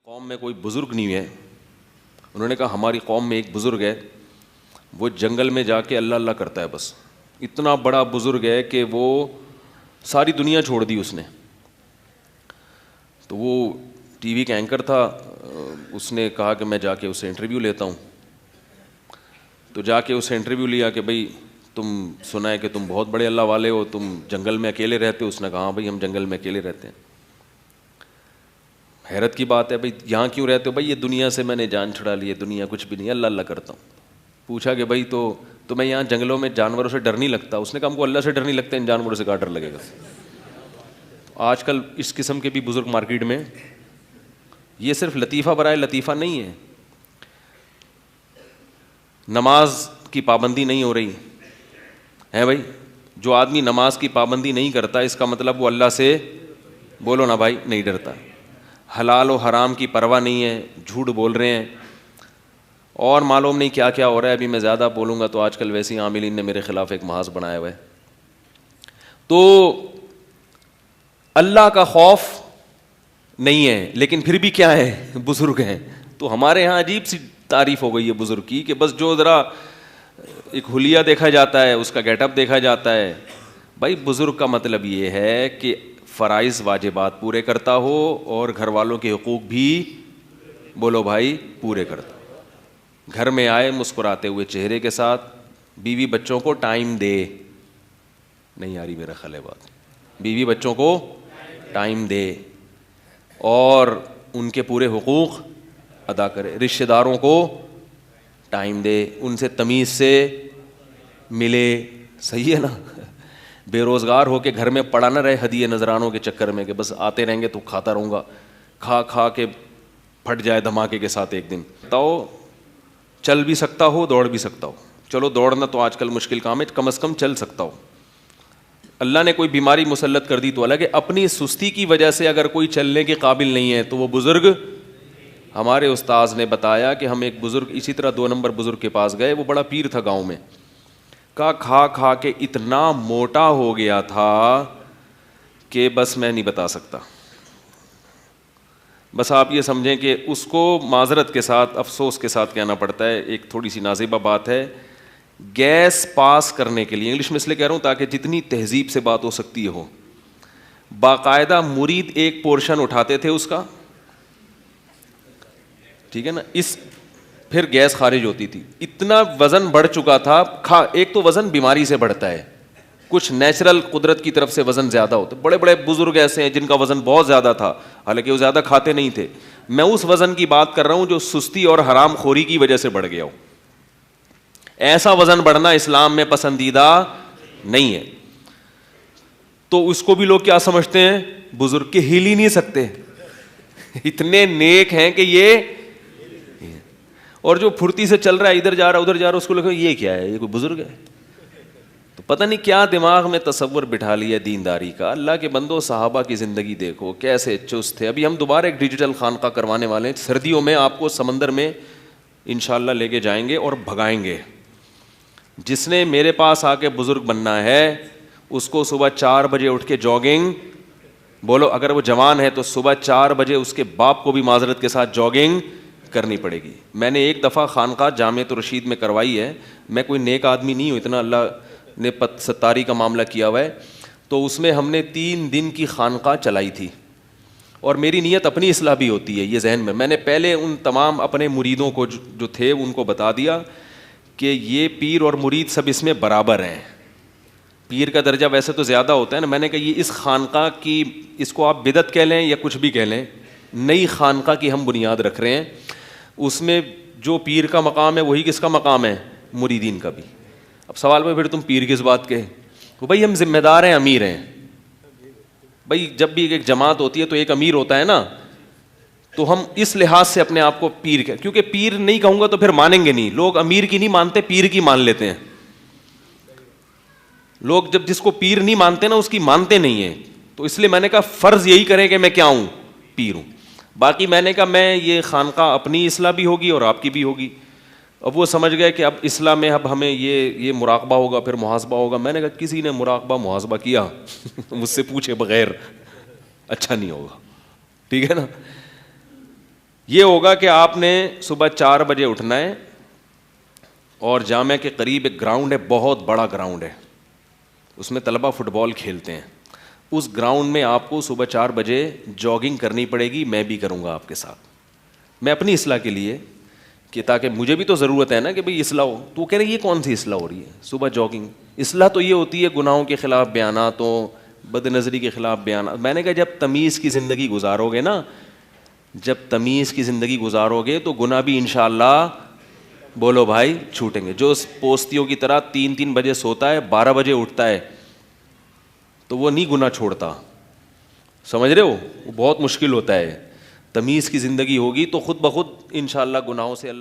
قوم میں کوئی بزرگ نہیں ہے. انہوں نے کہا ہماری قوم میں ایک بزرگ ہے, وہ جنگل میں جا کے اللہ اللہ کرتا ہے, بس اتنا بڑا بزرگ ہے کہ وہ ساری دنیا چھوڑ دی اس نے. تو وہ ٹی وی کا اینکر تھا, اس نے کہا کہ میں جا کے اسے انٹرویو لیتا ہوں. تو جا کے اسے انٹرویو لیا کہ بھئی تم سنا ہے کہ تم بہت بڑے اللہ والے ہو, تم جنگل میں اکیلے رہتے ہو. اس نے کہا ہاں بھئی ہم جنگل میں اکیلے رہتے ہیں. حیرت کی بات ہے بھئی یہاں کیوں رہتے ہو؟ بھئی یہ دنیا سے میں نے جان چھڑا لی ہے, دنیا کچھ بھی نہیں, اللہ اللہ کرتا ہوں. پوچھا کہ بھئی تو تمہیں یہاں جنگلوں میں جانوروں سے ڈر نہیں لگتا؟ اس نے کہا ہم کو اللہ سے ڈر نہیں لگتا, ان جانوروں سے کہاں ڈر لگے گا. آج کل اس قسم کے بھی بزرگ مارکیٹ میں. یہ صرف لطیفہ برائے لطیفہ نہیں ہے. نماز کی پابندی نہیں ہو رہی ہے بھائی, جو آدمی نماز کی پابندی نہیں کرتا اس کا مطلب وہ اللہ سے, بولو نا بھائی, نہیں ڈرتا. حلال و حرام کی پرواہ نہیں ہے, جھوٹ بول رہے ہیں, اور معلوم نہیں کیا کیا ہو رہا ہے. ابھی میں زیادہ بولوں گا تو آج کل ویسے ہی عاملین نے میرے خلاف ایک محاذ بنایا ہوا ہے. تو اللہ کا خوف نہیں ہے, لیکن پھر بھی کیا ہے, بزرگ ہیں. تو ہمارے ہاں عجیب سی تعریف ہو گئی ہے بزرگ کی کہ بس جو ذرا ایک حلیہ دیکھا جاتا ہے, اس کا گیٹ اپ دیکھا جاتا ہے. بھائی بزرگ کا مطلب یہ ہے کہ فرائض واجبات پورے کرتا ہو اور گھر والوں کے حقوق بھی, بولو بھائی, پورے کرتا. گھر میں آئے مسکراتے ہوئے چہرے کے ساتھ, بیوی بچوں کو ٹائم دے. نہیں آ رہی میرا خیال ہے بات, بیوی بچوں کو ٹائم دے اور ان کے پورے حقوق ادا کرے. رشتہ داروں کو ٹائم دے, ان سے تمیز سے ملے. صحیح ہے نا. بے روزگار ہو کے گھر میں پڑا نہ رہے ہدیے نذرانوں کے چکر میں کہ بس آتے رہیں گے تو کھاتا رہوں گا, کھا کھا کے پھٹ جائے دھماکے کے ساتھ ایک دن. بتاؤ چل بھی سکتا ہو, دوڑ بھی سکتا ہو. چلو دوڑنا تو آج کل مشکل کام ہے, کم از کم چل سکتا ہو. اللہ نے کوئی بیماری مسلط کر دی تو الگ ہے. اپنی سستی کی وجہ سے اگر کوئی چلنے کے قابل نہیں ہے تو وہ بزرگ. ہمارے استاذ نے بتایا کہ ہم ایک بزرگ اسی طرح 2 نمبر بزرگ کے پاس گئے, وہ بڑا پیر تھا گاؤں میں. کھا کھا کے اتنا موٹا ہو گیا تھا کہ بس میں نہیں بتا سکتا. بس آپ یہ سمجھیں کہ اس کو معذرت کے ساتھ, افسوس کے ساتھ کہنا پڑتا ہے, ایک تھوڑی سی نازیبہ بات ہے, گیس پاس کرنے کے لیے, انگلش میں اس لیے کہہ رہا ہوں تاکہ جتنی تہذیب سے بات ہو سکتی ہو, باقاعدہ مرید ایک پورشن اٹھاتے تھے اس کا, ٹھیک ہے نا, اس پھر گیس خارج ہوتی تھی. اتنا وزن بڑھ چکا تھا. ایک تو وزن بیماری سے بڑھتا ہے, کچھ نیچرل قدرت کی طرف سے وزن زیادہ ہوتا ہے. بڑے بڑے بزرگ ایسے ہیں جن کا وزن بہت زیادہ تھا, حالانکہ وہ زیادہ کھاتے نہیں تھے. میں اس وزن کی بات کر رہا ہوں جو سستی اور حرام خوری کی وجہ سے بڑھ گیا ہو. ایسا وزن بڑھنا اسلام میں پسندیدہ نہیں ہے. تو اس کو بھی لوگ کیا سمجھتے ہیں, بزرگ کے ہل ہی نہیں سکتے, اتنے نیک ہیں کہ یہ. اور جو پھرتی سے چل رہا ہے, ادھر جا رہا ادھر جا رہا, اس کو لگا یہ کیا ہے, یہ کوئی بزرگ ہے. تو پتہ نہیں کیا دماغ میں تصور بٹھا لیا دینداری کا. اللہ کے بندو, صحابہ کی زندگی دیکھو کیسے چست تھے. ابھی ہم دوبارہ ایک ڈیجیٹل خانقاہ کروانے والے ہیں, سردیوں میں آپ کو سمندر میں انشاءاللہ لے کے جائیں گے اور بھگائیں گے. جس نے میرے پاس آ کے بزرگ بننا ہے اس کو صبح 4 بجے اٹھ کے جاگنگ, بولو اگر وہ جوان ہے تو صبح 4 بجے اس کے باپ کو بھی معذرت کے ساتھ جاگنگ کرنی پڑے گی. میں نے ایک دفعہ خانقاہ جامعۃ الرشید میں کروائی ہے. میں کوئی نیک آدمی نہیں ہوں, اتنا اللہ نے ستاری کا معاملہ کیا ہوا ہے. تو اس میں ہم نے 3 دن کی خانقاہ چلائی تھی, اور میری نیت اپنی اصلاح بھی ہوتی ہے یہ ذہن میں. میں نے پہلے ان تمام اپنے مریدوں کو جو تھے ان کو بتا دیا کہ یہ پیر اور مرید سب اس میں برابر ہیں. پیر کا درجہ ویسے تو زیادہ ہوتا ہے نا. میں نے کہا یہ اس خانقاہ کی, اس کو آپ بدعت کہہ لیں یا کچھ بھی کہہ لیں, نئی خانقاہ کی ہم بنیاد رکھ رہے ہیں. اس میں جو پیر کا مقام ہے وہی کس کا مقام ہے, مریدین کا بھی. اب سوال میں پھر تم پیر کس بات کے, بھائی ہم ذمہ دار ہیں, امیر ہیں. بھائی جب بھی ایک جماعت ہوتی ہے تو ایک امیر ہوتا ہے نا, تو ہم اس لحاظ سے اپنے آپ کو پیر کہہ, کیونکہ پیر نہیں کہوں گا تو پھر مانیں گے نہیں لوگ. امیر کی نہیں مانتے, پیر کی مان لیتے ہیں لوگ. جب جس کو پیر نہیں مانتے نا اس کی مانتے نہیں ہیں. تو اس لیے میں نے کہا فرض یہی کریں کہ میں کیا ہوں, پیر ہوں. باقی میں نے کہا میں یہ خانقاہ اپنی اصلاح بھی ہوگی اور آپ کی بھی ہوگی. اب وہ سمجھ گئے کہ اب اصلاح میں اب ہمیں یہ مراقبہ ہوگا, پھر محاسبہ ہوگا. میں نے کہا کسی نے مراقبہ محاسبہ کیا مجھ سے پوچھے بغیر اچھا نہیں ہوگا, ٹھیک ہے نا. یہ ہوگا کہ آپ نے صبح 4 بجے اٹھنا ہے اور جامعہ کے قریب ایک گراؤنڈ ہے, بہت بڑا گراؤنڈ ہے, اس میں طلبہ فٹ بال کھیلتے ہیں. اس گراؤنڈ میں آپ کو صبح 4 بجے جاگنگ کرنی پڑے گی, میں بھی کروں گا آپ کے ساتھ, میں اپنی اصلاح کے لیے, کہ تاکہ مجھے بھی تو ضرورت ہے نا کہ بھئی اصلاح ہو. تو وہ کہہ رہے یہ کون سی اصلاح ہو رہی ہے صبح جاگنگ؟ اصلاح تو یہ ہوتی ہے گناہوں کے خلاف بیاناتوں, بد نظری کے خلاف بیانات. میں نے کہا جب تمیز کی زندگی گزارو گے نا, جب تمیز کی زندگی گزارو گے تو گناہ بھی انشاءاللہ بولو بھائی چھوٹیں گے. جو پوستیوں کی طرح 3 بجے سوتا ہے 12 بجے اٹھتا ہے تو وہ نہیں گناہ چھوڑتا, سمجھ رہے ہو, وہ بہت مشکل ہوتا ہے. تمیز کی زندگی ہوگی تو خود بخود انشاءاللہ گناہوں سے اللہ